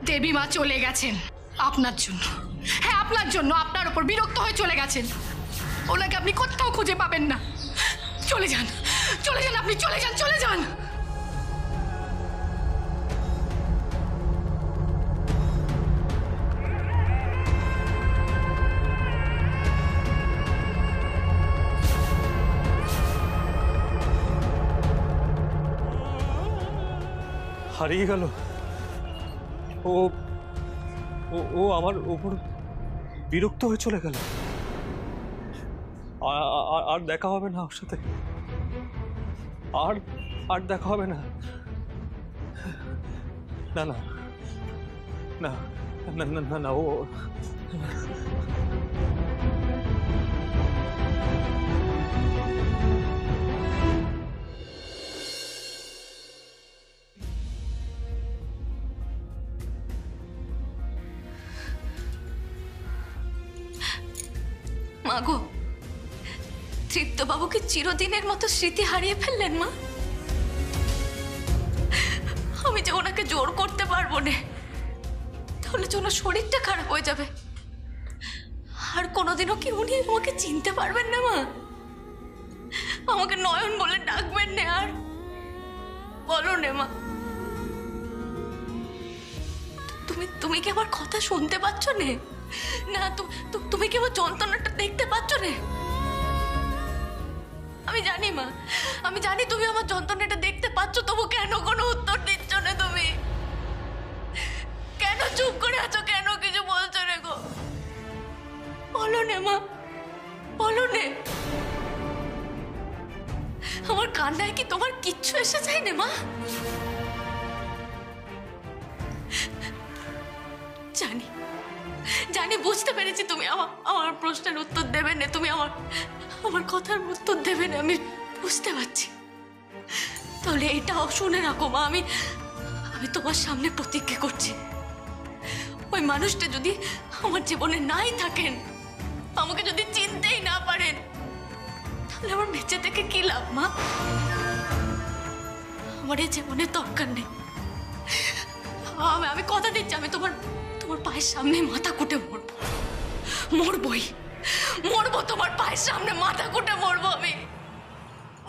দেবী মা চলে গেছেন আপনার জন্য। হ্যাঁ, আপনার জন্য, আপনার উপর বিরক্ত হয়ে চলে গেছেন। ওনাকে আপনি কোথাও খুঁজে পাবেন না। চলে যান, চলে যান, আপনি চলে যান, চলে যান। হারিয়ে গেল ও ও ও আমার উপর বিরক্ত হয়ে চলে গেল। আর দেখা হবে না ওর সাথে, আর আর দেখা হবে না। না না না না না না না ও মাগো, তৃপ্তবাবুকে চিরদিনের মতো স্মৃতি হারিয়ে ফেললেন মা। আমি যে ওনাকে জোর করতে পারবো না, তাহলে যে ওনার শরীরটা খারাপ হয়ে যাবে। আর কোনোদিনও কি উনি আমাকে চিনতে পারবেন না মা? আমাকে নয়ন বলে ডাকবেন না আর? বলো নে মা, তুমি কি আমার কথা শুনতে পাচ্ছ না? না তুমি কি আমার যন্ত্রণাটা দেখতে পাচ্ছ না? আমি জানি মা, আমি জানি তুমি আমার যন্ত্রণাটা দেখতে পাচ্ছ, তবু কেন কোনো উত্তর দিচ্ছ না? তুমি কেন চুপ করে আছো? কেন কিছু বলছো না গো? বলো নে মা, বলো নে। আমার কান্নায় কি তোমার কিচ্ছু এসে যায় না মা? জানি জানি, বুঝতে পেরেছি তুমি আমার প্রশ্নের উত্তর দেবে না, তুমি আমার কথার উত্তর দেবে না, আমি বুঝতে পারছি। তাহলে এটাও শুনে রাখো মা, আমি তোমার সামনে প্রতিজ্ঞা করছি, ওই মানুষটা যদি আমার জীবনে নাই থাকেন, আমাকে যদি চিনতেই না পারেন, তাহলে আমার বেঁচে থেকে কি লাভ মা? আমার এই জীবনের দরকার নেই। আমি কথা দিচ্ছি, আমি তোমার পায়ের সামনে মাথা কুটে মরবো, তোমার পায়ের সামনে মাথা কুটে মরবো, আমি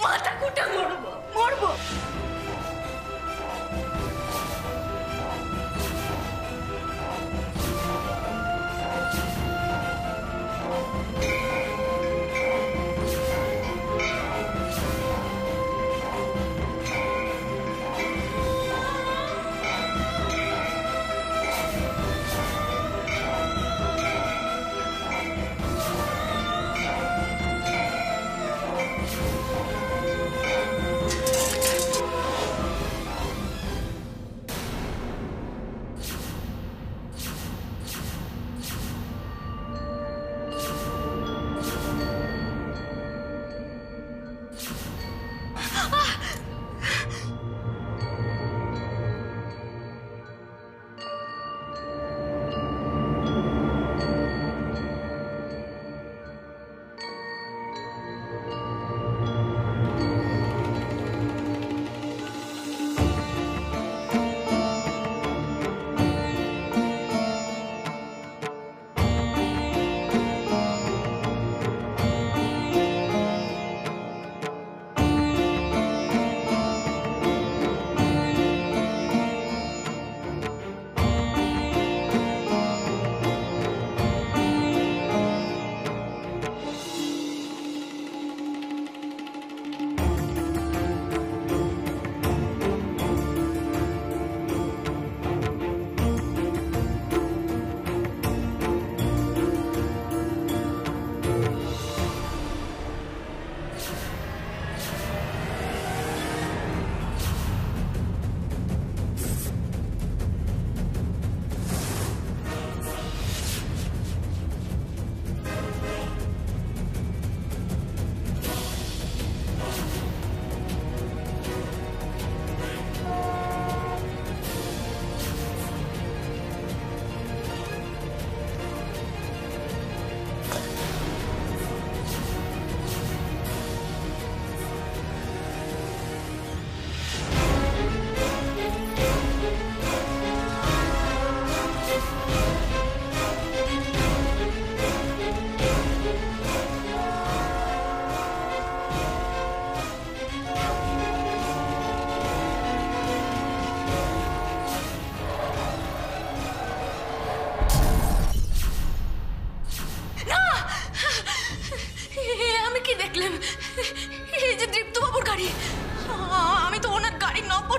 মাথা কুটে মরবো।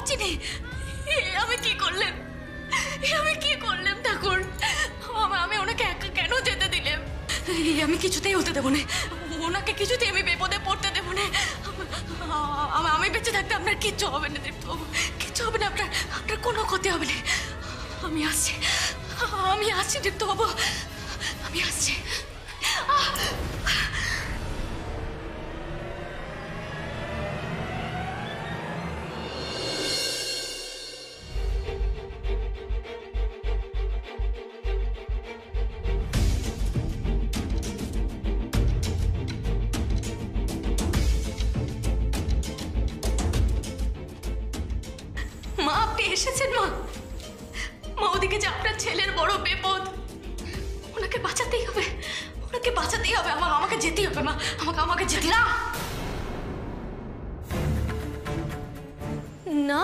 বাঁচিনি। আমি কি করলাম, আমি কি করলাম ঠাকুর? আমি ওনাকে একা কেন যেতে দিলাম? আমি কিছুতেই হতে দেবো না, ওনাকে কিছুতেই আমি বিপদে পড়তে দেবো না। আমি বেঁচে থাকতে আপনার কিচ্ছু হবে না দীপ্তবাবু, কিচ্ছু হবে না, আপনার আপনার কোনো ক্ষতি হবে না। আমি আসছি, আমি আসছি দীপ্তবাবু, আমি আসছি। মা আপনি এসেছেন? মা, মা ওদিকে যে আপনার ছেলের বড় বিপদ, ওনাকে বাঁচাতেই হবে, ওনাকে বাঁচাতেই হবে। আমাকে যেতেই হবে মা, আমাকে যেতে। না না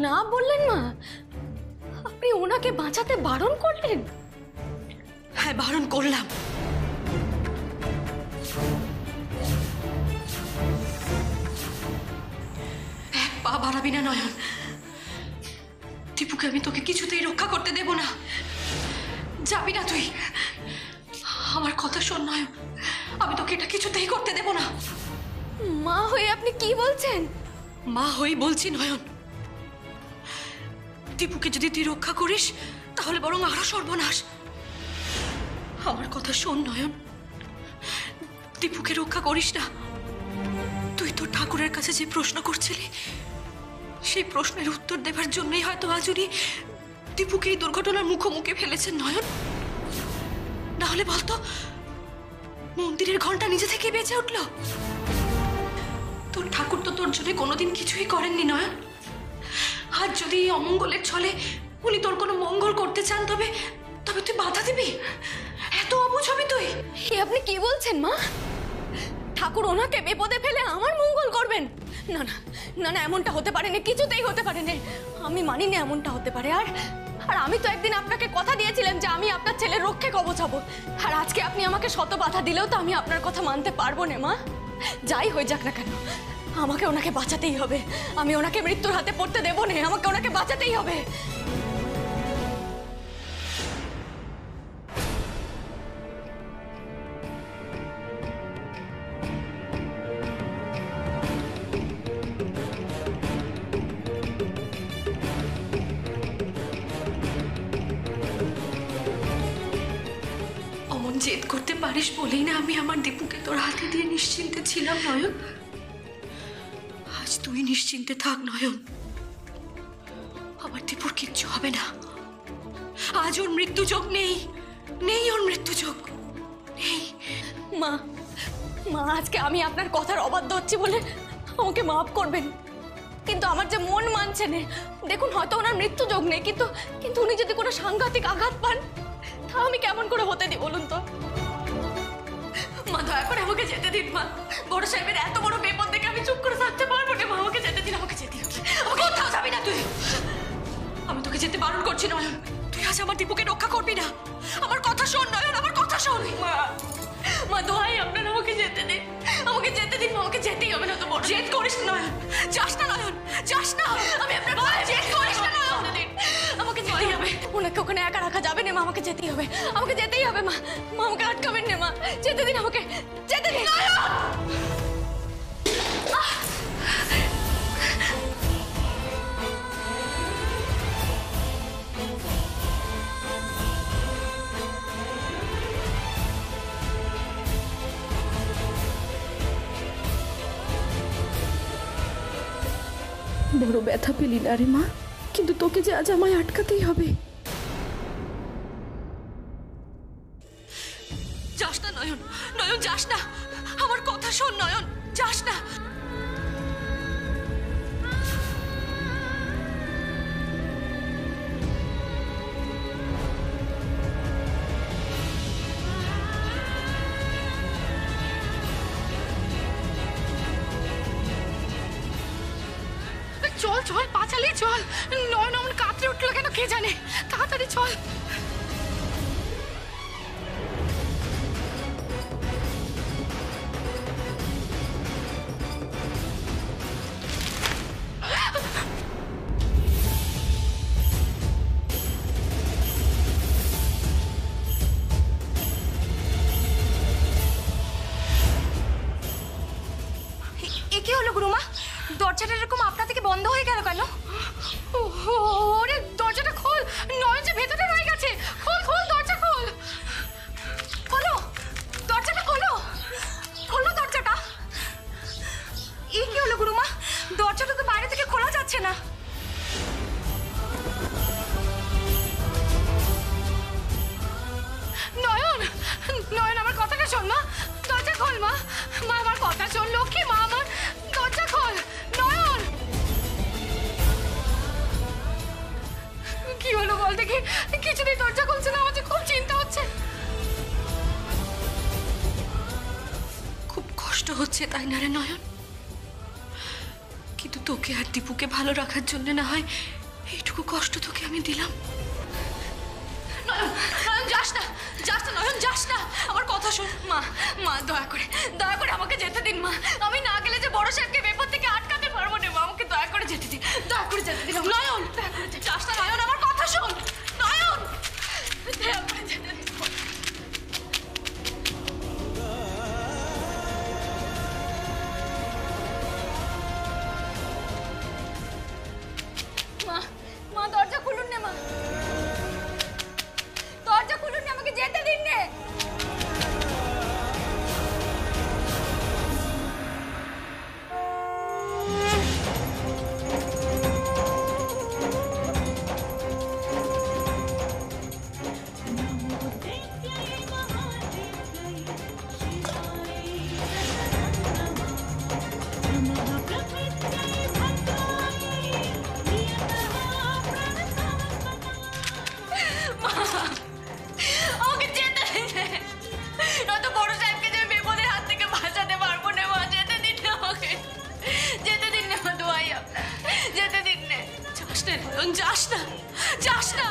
না বললেন মা, আপনি ওনাকে বাঁচাতে বারণ করলেন? হ্যাঁ বারণ করলাম। এক পা বাড়াবি না নয়ন, দীপুকে আমি তোকে কিছুতেই রক্ষা করতে দেব না। যাবি না তুই, আমার কথা শোন নয়ন, আমি তোকে এটা কিছুতেই করতে দেব না। মা হয়ে আপনি কি বলছেন? মা হয়ে বলছি নয়ন, দীপুকে যদি তুই রক্ষা করিস তাহলে বরং আরো সর্বনাশ। আমার কথা শোন নয়ন, দীপুকে রক্ষা করিস না। তুই তোর ঠাকুরের কাছে যে প্রশ্ন করছিলি, সেই প্রশ্নের উত্তর দেবার জন্যই হয়তো আজ উনি দীপুকে এই দুর্ঘটনার মুখোমুখি ফেলেছেন নয়ন। না হলে বলতো মন্দিরের ঘন্টা নিজে থেকে বেঁচে উঠল। তোর ঠাকুর তো তোর জন্য কোনোদিন কিছুই করেননি নয়ন। আর যদি এই অমঙ্গলের ছলে উনি তোর কোনো মঙ্গল করতে চান, তবে তবে তুই বাধা দিবি? এত অবুঝ হবি তুই? আপনি কি বলছেন মা? ঠাকুর ওনাকে বিপদে ফেলে আমার মঙ্গল করবেন? না না না না, এমনটা হতে পারে না, কিছুতেই হতে পারে না। আমি মানি না এমনটা হতে পারে। আর আর আমি তো একদিন আপনাকে কথা দিয়েছিলাম যে আমি আপনার ছেলের রক্ষে কবচ হব। আর আজকে আপনি আমাকে শত বাধা দিলেও তো আমি আপনার কথা মানতে পারবো না মা। যাই হয়ে যাক না কেন, আমাকে ওনাকে বাঁচাতেই হবে। আমি ওনাকে মৃত্যুর হাতে পড়তে দেবো না, আমাকে ওনাকে বাঁচাতেই হবে। অমন জেদ করতে পারিস বলেই না আমি আমার দীপুকে তোর হাতে দিয়ে নিশ্চিন্তে ছিলাম নয়ন। আজ তুই নিশ্চিন্তে থাক নয়ন, আমার দীপুর কিচ্ছু হবে না। আজ ওর মৃত্যু যোগ নেই, নেই ওর মৃত্যু যোগ নেই। মা, মা আজকে আমি আপনার কথার অবাধ্য হচ্ছি বলে আমাকে মাফ করবেন, কিন্তু আমার যে মন মানছে না। দেখুন হয়তো ওনার মৃত্যু যোগ নেই, কিন্তু কিন্তু উনি যদি কোনো সাংঘাতিক আঘাত পান, তা আমি কেমন করে হতে দিই বলুন তো? মা দয়া করে আমাকে যেতে দিন মা। বড় সাহেবের এত বড় বিপদ দেখে আমি চুপ করে থাকতে পারবো না মা। আমাকে যেতে দিন, আমাকে যেতে হবে। আমাকে কোথাও যাবি না তুই, আমি তোকে যেতে বারণ করছি নয়ন। তুই আজ আমার দীপুকে রক্ষা করবি না। আমার কথা শোন নয়ন, আমার কথা শোন। মা, মা দোহাই আপনার, আমাকে যেতে দিন, আমাকে যেতে দিন। আমাকে যেতেই হবে না তো। বড় জেদ করিস না নয়ন, যাস না নয়ন, যাস না। আমি আপনার জেদ করিস না নয়ন, আমাকে যেতেই হবে। ওনাকে ওখানে একা রাখা যাবে না মা, আমাকে যেতেই হবে, আমাকে যেতেই হবে মা। মা আমাকে আটকাবেন না মা, যেতে দিন, আমাকে যেতে দিন। বড় ব্যথা পেলি না রে মা, কিন্তু তোকে যে আজ আমায় আটকাতেই হবে। যাস না নয়ন, নয়ন যাস না, আমার কথা শোন নয়ন, যাস না। চল চল, পা চালিয়ে চল। নয়ন অমন কাতরে উঠলো কেন কে জানে। তাড়াতাড়ি চল। কি হলো গুরুমা? দরজাটা এরকম আপনা থেকে বন্ধ হয়ে গেল কেন? ওরে দরজাটা খোল, নয়ন যে ভেতরে রয়ে গেছে। খোল খোল, দরজা খোল। খোলো দরজাটা, খোলো খোলো দরজাটা। এই কি হলো গুরুমা? দরজাটা তো বাইরে থেকে খোলা যাচ্ছে না। নয়ন, নয়ন আমার কথাটা শোন মা, দরজা খোল মা। মা আমার কথা শোন, লক্ষ্মী মা আমার, দরজা খোল। নয়ন, কি হলো বল দেখি? কিছুতেই দরজা খুলছে না, আমার যে খুব চিন্তা হচ্ছে। খুব কষ্ট হচ্ছে তাই না রে নয়ন? কিন্তু তোকে আর দীপুকে ভালো রাখার জন্য না হয় এইটুকু কষ্ট তোকে আমি দিলাম। নয়ন, নয়ন যাস না, যাস না নয়ন, যাস না, আমার কথা শোন। মা, মা দয়া করে আমাকে যেতে দিন মা। আমি না গেলে যে বড় সাহেবকে বিপদ থেকে আটকাতে পারবো না মা, আমাকে দয়া করে যেতে দিন, দয়া করে যেতে দিন। নয়ন যাস না নয়ন, আমার কথা শোন নয়ন, দয়া করে যেতে দিন। মা, মা দরজা খুলুন না মা, দরজা খুলুন না, আমাকে যেতে দিন নে। আমাকে যেতে দিন নে, নয়তো বড় সাহেবকে যে বিপদের হাত থেকে বাঁচাতে পারবো না মা। যেতে দিন না আমাকে, যেতে দিন না মা, দোয়াই আপনার, যেতে দিন নে। যাস না নয়ন, যাস না, যাস না।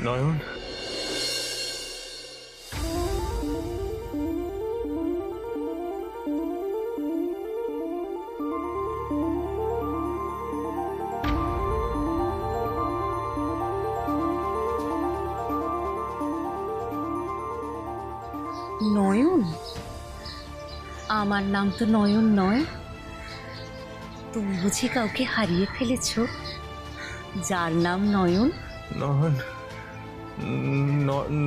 নয়ন, নয়ন? আমার নাম তো নয়ন নয়। তুমি বুঝি কাউকে হারিয়ে ফেলেছো যার নাম নয়ন? নয়ন,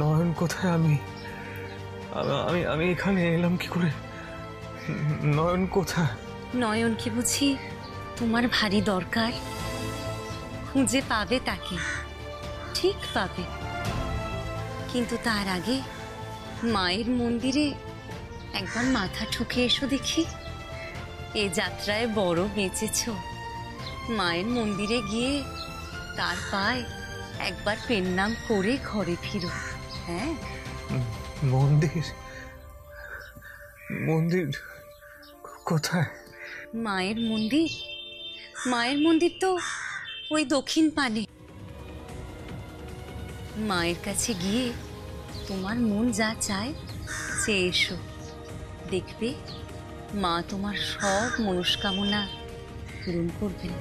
নয়ন কোথায়? আমি আমি আমি এখানে এলাম কি করে? নয়ন কোথায়? নয়নকে বুঝি তোমার ভারী দরকার? খুঁজে পাবে তাকে, ঠিক পাবে, কিন্তু তার আগে মায়ের মন্দিরে একবার মাথা ঠুকে এসো দেখি। এ যাত্রায় বড় বেঁচেছ, মায়ের মন্দিরে গিয়ে তার পায়ে একবার প্রণাম করে ঘরে ফিরো। হ্যাঁ, মন্দির মন্দির কোথায়? মায়ের মন্দির, মায়ের মন্দির তো ওই দক্ষিণ পানে। মায়ের কাছে গিয়ে তোমার মন যা চায় চেয়ে এসো, দেখবে মা তোমার সব মনস্কামনা পূরণ করবেন।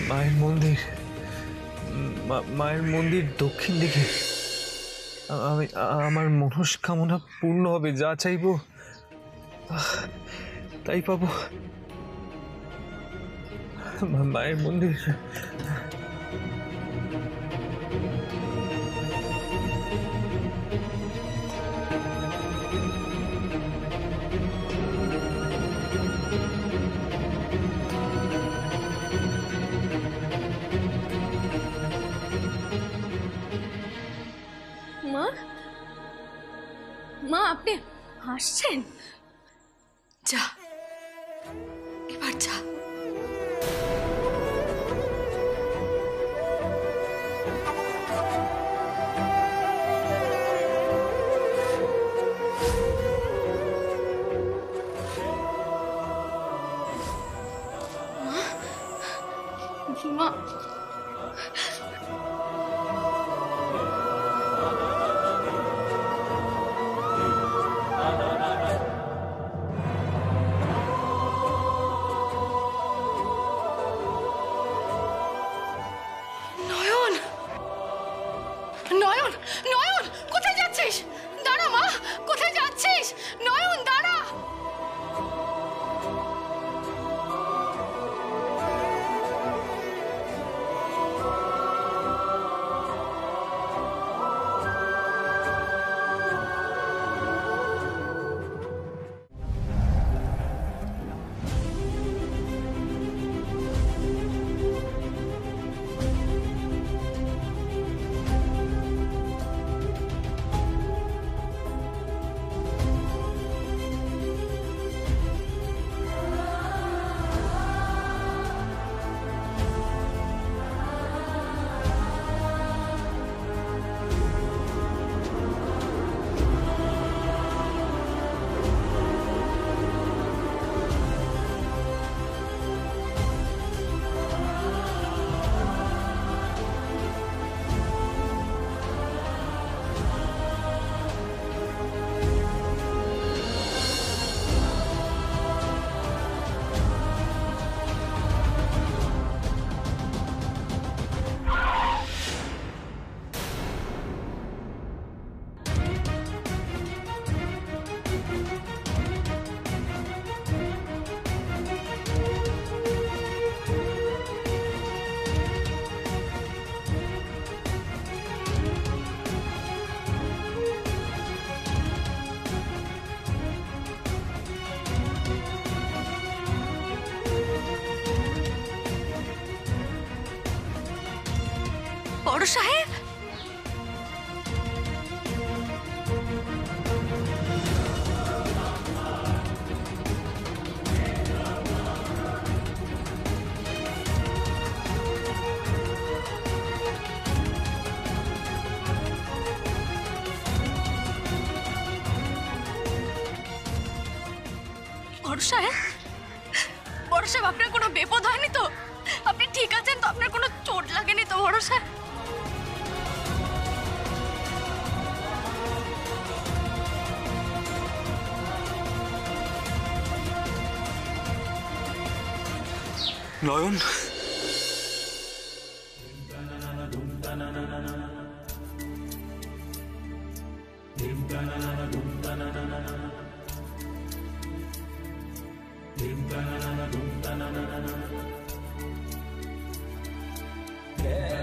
মায়ের মন্দির, মায়ের মন্দির দক্ষিণ দিকে। আমি আমার মনস্কামনা পূর্ণ হবে, যা চাইবো তাই পাবো। মায়ের মন্দির। মা, মা আপনি হাসছেন? যা, এবার যা। মা, নয়ন, নয়ন, নয়ন, কোথায় যাচ্ছিস? দাঁড়া মা, কোথায় যাচ্ছিস? নয়ন দাঁড়া। বড় সাহেব, বড় সাহেব, বড় সাহেব আপনার কোনো বিপদ হয়নি তো? আপনি ঠিক আছেন তো? আপনার কোনো চোট লাগেনি তো বড় সাহেব? নয়ন, Yeah.